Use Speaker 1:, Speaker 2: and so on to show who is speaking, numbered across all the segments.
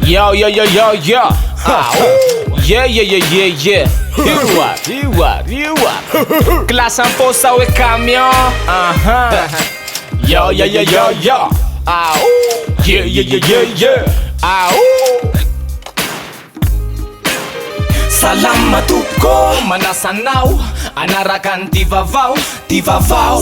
Speaker 1: Yo. Yeah. You are. Classe impôt ça ouais camion. Yo. Yeah. Salama tuko manasanao anarakan tivavao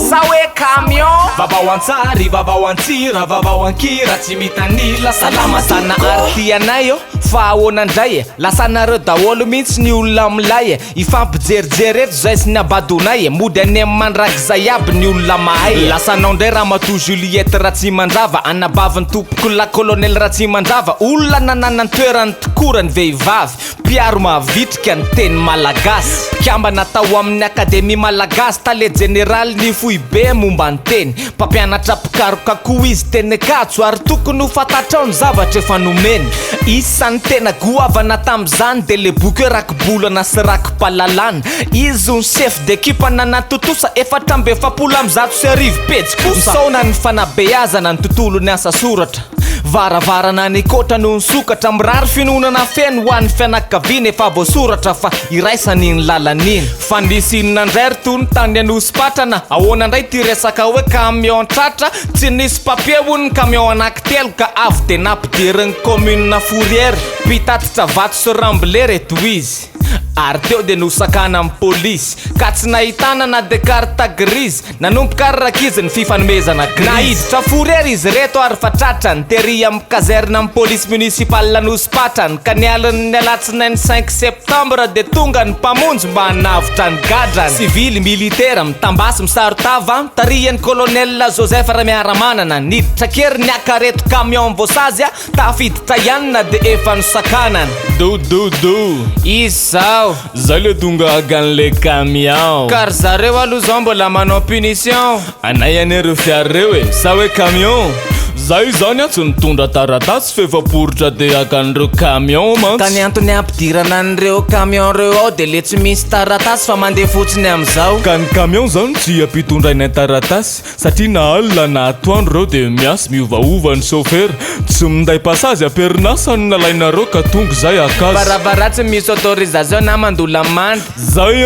Speaker 1: sa hoe camion vavaoantsary vavaoantsira vavaoankira tsy mitanila salama sana artianay io fa ahoanandray lasanareo daholo mihitsy ny olona amilay ifampijerijery eto zay sy ny abadonay mody any amin'ny mandraky zay aby ny olona mahay lasanao ndray raha mato Juliette Ratsy Mandrava anabaviny tompoko la colonel Ratsy Mandrava olona nanana ny toerany tokorany vehivavy piaro mahavitrika ny teny malagasy mpikamba natao amin'ny akademia malagasy tale general ny foibe momba ny teny mpampianatra pikarokakoho izy teny akatso ary tokony ho fantatrao ny zavatra efa nomeny isan'ny tena goavana tam'izany de le boky rakibolana sy rakipalalana izy ny chef d'équipe nanatotosa 450 pejy kosa misaona ny fanabeazana ny tontolo ny asa soratra varavarana ny kota no sokatra mirary finonana feno ho an'ny fianakaviana efa voasoratra fa iraisany ny lalaniny fandisinina ndray rytony tany anosy-patrana ahoana ndray ty resaka hoe camion tratra tsy nisy papier hono ny camion anankitelo ka avy de nampidiriny commune Fourrière mpitatitra vato sy ramble reto izy ary teo de nosakana amin'ny polisy ka tsy nahitana na de carte grise nanomboka rakizy ny fifanomezana nahiditra Fourrière izy reto ary fa tratrany tery amin'ny kazerne amin'ny polisy municipal Anosy-Patrany ka nialany ny alatsinainy 5 septembre de tonga ny mpamonjy mba hanavitra ny gadrany civily militaire mitambasy misarotava tarihany colonel Joseph Ramiaramanana niditra kery ny akareto camion voasazya tafiditra ihany na de efa nosakanany Isao
Speaker 2: zay le tonga agan'le camion
Speaker 1: kar zareo aloha zao mbola manao punition
Speaker 2: anay an'ireo fiareo sa hoe camion zay zany a tsy nitondra taratasy fefaporitra de agan'ireo camion mantsy
Speaker 1: ka ny antony ampidirana an'ireo camion reo ao de le tsy misy taratasy fa mandeha fotsiny am'izao
Speaker 2: ka ny camion zany tsy ampitondraina taratasy satria na alina na atoandro reo de miasa miovaova ny chauffeur tsy minday pasazy aperinasa ny nalainareo ka tonga zay akazy
Speaker 1: baravara tsy misy autorisation na mandola mandy
Speaker 2: zay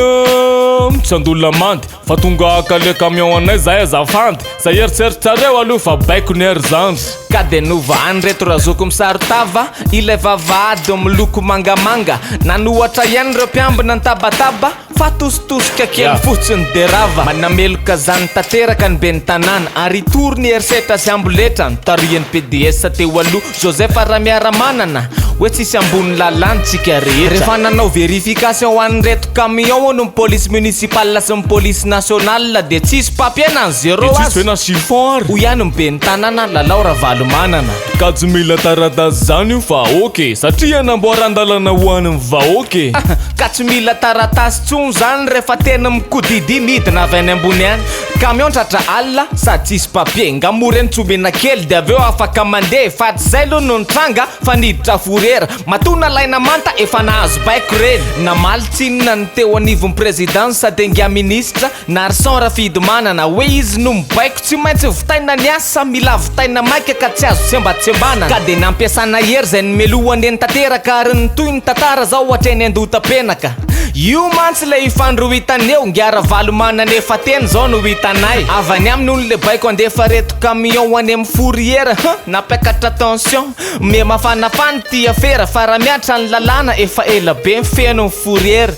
Speaker 2: tsy andola mandy fa tonga aka le camion anay zay azafandy zay eritseritsareo aloha fa baiko ny ery zandry
Speaker 1: ka de novany reto razoko misarotava ilay vavahady miloko mangamanga nanohatra ihany reo mpiambina ny tabataba fa tositosika kely fotsiny de rava manameloka zany tateraka ny be ny tanàna ary tory ny erisetra sy amboletra nitarihany PDS teo aloha Joseph Ramiaramanana hoe tsisy ambony lalany tsika rehetra rehefa nanao verification ho an'ny reto camion no police municipal sy ny police nationale de tsisy papier na zéro
Speaker 2: tsisy fena chiffon ary
Speaker 1: ho ihany be ny tanàna lalao Ravalomanana
Speaker 2: ka tsy mila taratasy zany io fa ok satria namboaran-dalana ho an'ny vahoky
Speaker 1: ka tsy mila taratasy tsony zany rehefa tena mikodidi midina avy any ambony any camion tratra alina sady tsisy papier ngamory any tsomena kely de aveo afaka mandeha fa tsy zay aloha no nitranga fa niditra Fourrière matona laina manta efa nahazo baiko reny namalitsinina ny teo anivon'ny présidence sady ngia ministra Narson Rafidomanana hoe izy no mibaiko tsy maintsy vitaina ny asa mila vitaina maika ka tsy azo tsembatsembana ka de nampiasana hery zay ny melohany eny tanteraka ary ny toy ny tantara zao hatreny andota-penaka io mantsy le ifandrohitany eo ngia Ravalomanana efa teny zao no hitanay avany aminy olo le baiko andefa reto camion ho any amin'ny Fourrière napiakatra attention me mafanafany ty afera fa raha miatra ny lalàna efa ela be mifeno ny Fourrière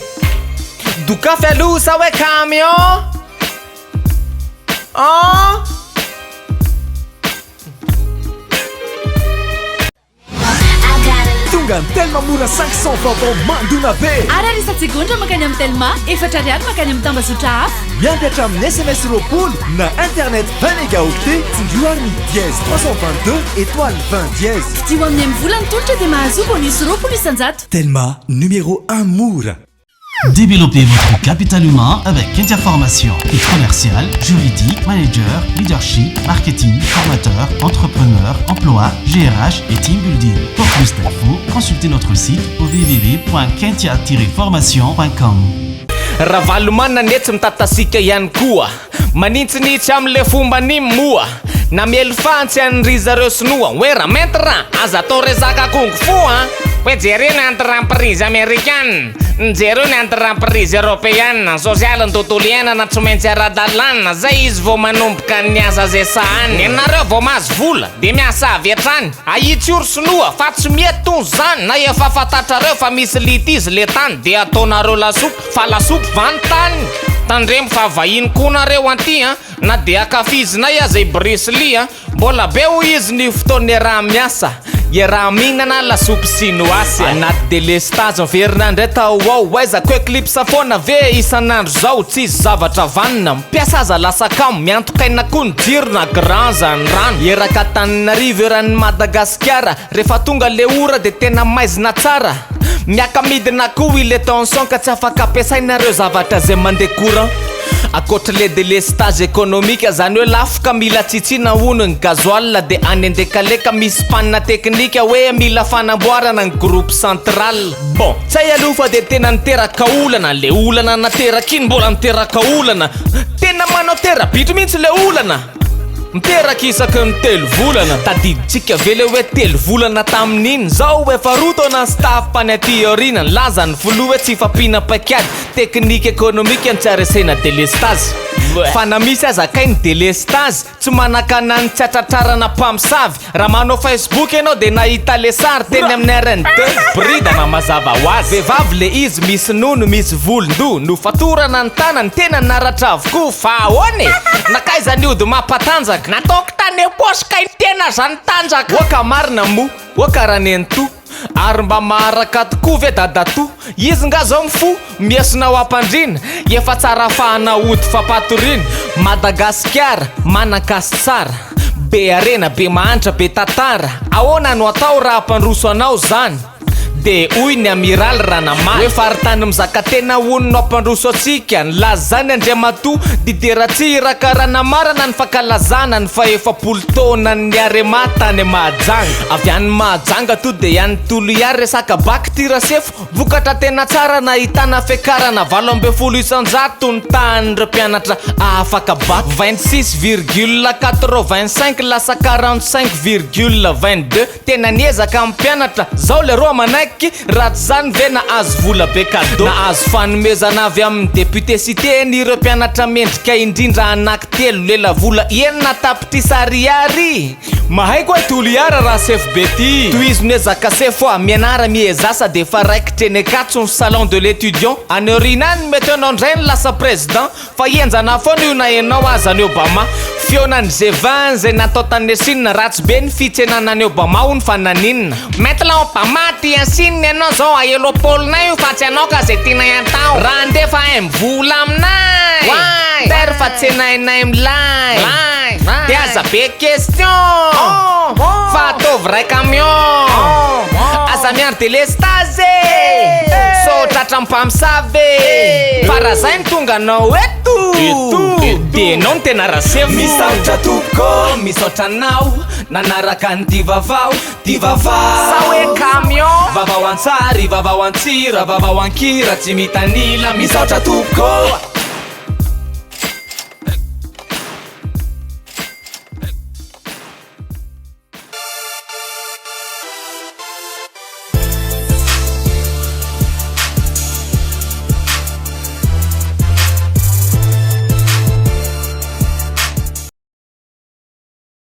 Speaker 1: dokafy aloha sa hoe camion
Speaker 3: Tonga tellement mora 500 francs mandona be
Speaker 4: ara resatsy gondra makany amin'ny Telma efatra ariary makany amin'ny tambazotra hafa
Speaker 3: miandatra amin'ny SMS roapolo na internet 20 mégaoctet tsindroany dièse 322 étoile 20 dièse
Speaker 4: dio amin'ny amin'ny volany tolotra dia mahazo bonus roapolo isanjato
Speaker 3: Telma numéro 1 mora.
Speaker 5: Développez votre capital humain avec Interformation et commercial, juridique, manager, leadership, marketing, formateur, entrepreneur, emploi, GRH et team building. Pour plus d'infos, consultez notre site au www.kentia-formation.com.
Speaker 1: Ravalomanana netsy mitatasika ihany koa maninitsinitsy am'le fomba nimy moa namely fantsy an'ry zareo sinoa hoe raha mainty raha aza atao rezaka kongo foa hoe jereo ny antirampirise américaine jereo ny antirampirise européenne sosialy ny tontolo iainana tsy maintsy ara-dalàna zay izy vao manomboka ny asa zay sahany ianareo vao mahazo vola de miasa avy hatrany ahitsy oro sinoa fa tsy mietony zany na efa fantatrareo fa misy litizy le tany de ataonareo lasopy fa lasopy vanontany tandremo fa vahiny koa nareo anty na de akafizinay aza i Bruce Lee mbola be ho izy ny fotoany raha miasa ye raha mihinana lasopy sinoasy anaty délestage verina ndray tao ao aizako eclipse fona ve isan'andro zao tsisy zavatra vanina mpiasa aza lasakamo miantokaina koa ny jiro na grand zany rano eraka Tananarivo eran'ny Madagasikara rehefa tonga le ora de tena maizina tsara miaka midina koa ile tension ka tsy afaka ampiasainareo zavatra zay mandeha courant akoatra le délestage économique zany hoe lafo ka mila tsitsina onony gazoil de anendekaleka misy panina teknika hoe mila fanamboarana ny groupe central bon tsay aloha fa de tena niteraka olana le olana nateraka iny mbola niteraka olana tena manao terabitro mihitsy le olana miteraka isaky ny 3 volana tadiditsika vele hoe 3 volana tamin'iny zao efa rotona staff pane théorie laza ny volo hoe tsy fampina paikady teknika économique antsaresena délestage fa na misy azakainy délestage tsy manakana ny tsatratrarana mpamosavy raha manao Facebook ianao de nahita le sary teny amin'ny RN2 brida na mazava ho azy vehivavy le izy misy nono misy volondoha no fatorana ny tanany tena naratra avokoa fa ahoany nakaiza ny ody mampatanjaka nataoko tany aposy ka tena zany tanjaka oka marina mo oka ranento ary mba maharaka tokoa ve dadato izy nga zao mifo miasinao ampandrina efa tsara fahana ody fampatorina Madagasikara manakasy tsara be arena be mahantra be tatara ahoana no atao raha ampandroso anao zany de oy ny amiral ranamay hoe faritany mizaka tena ononao ampandroso atsika ny laza zany Andriamatoa dideratsy raka ranamarana ny fakalazana ny faefapolo taona ny arema tany Mahajanga avy any Mahajanga to de ihany tolo iary resaka baky tirasefo vokatra tena tsara nahitana fiakarana 80 isanjato ny tahan'ireo mpianatra afaka baky 26,85 lasa 45,22 tena niezaka amin'ny mpianatra zao le roa manaiky ratsy zany ve na azo vola be cadeau na azo fanomezana avy amin'ny député cité ireo mpianatra mendrika indrindra anankitelo lela vola enina tapitry sariary mahaiko hoe toliara raha sefo be ty toizony hoe zaka sefo mianara miezasa de fa raikitra eny akatso ny salon de l'étudiant aneurinany mety anao ndray ny lasa président fa ienjana foana io na enao azany Obama fiona ny G20 zay natao tany Chine ratsy be ny fitsenanany Obama ho ny fananinina maintenant Obama ty Chine anao zao aelopôlenay io fa tsy anao ka zay tianay atao raha ndefa hay mivola aminay tery fa tsy hainainay milay de aza be question fa ataovy ray camion aza miary délestage so tratra mpamosavy fa raha zay ny tonga anao eto de anao ny tena rasefo
Speaker 3: misaotra tompoko misaotra anao nanaraka ny divavao
Speaker 1: sa hoe camion
Speaker 3: vavao antsary vavao antsira vavao ankira tsy mitanila misaotra tompoko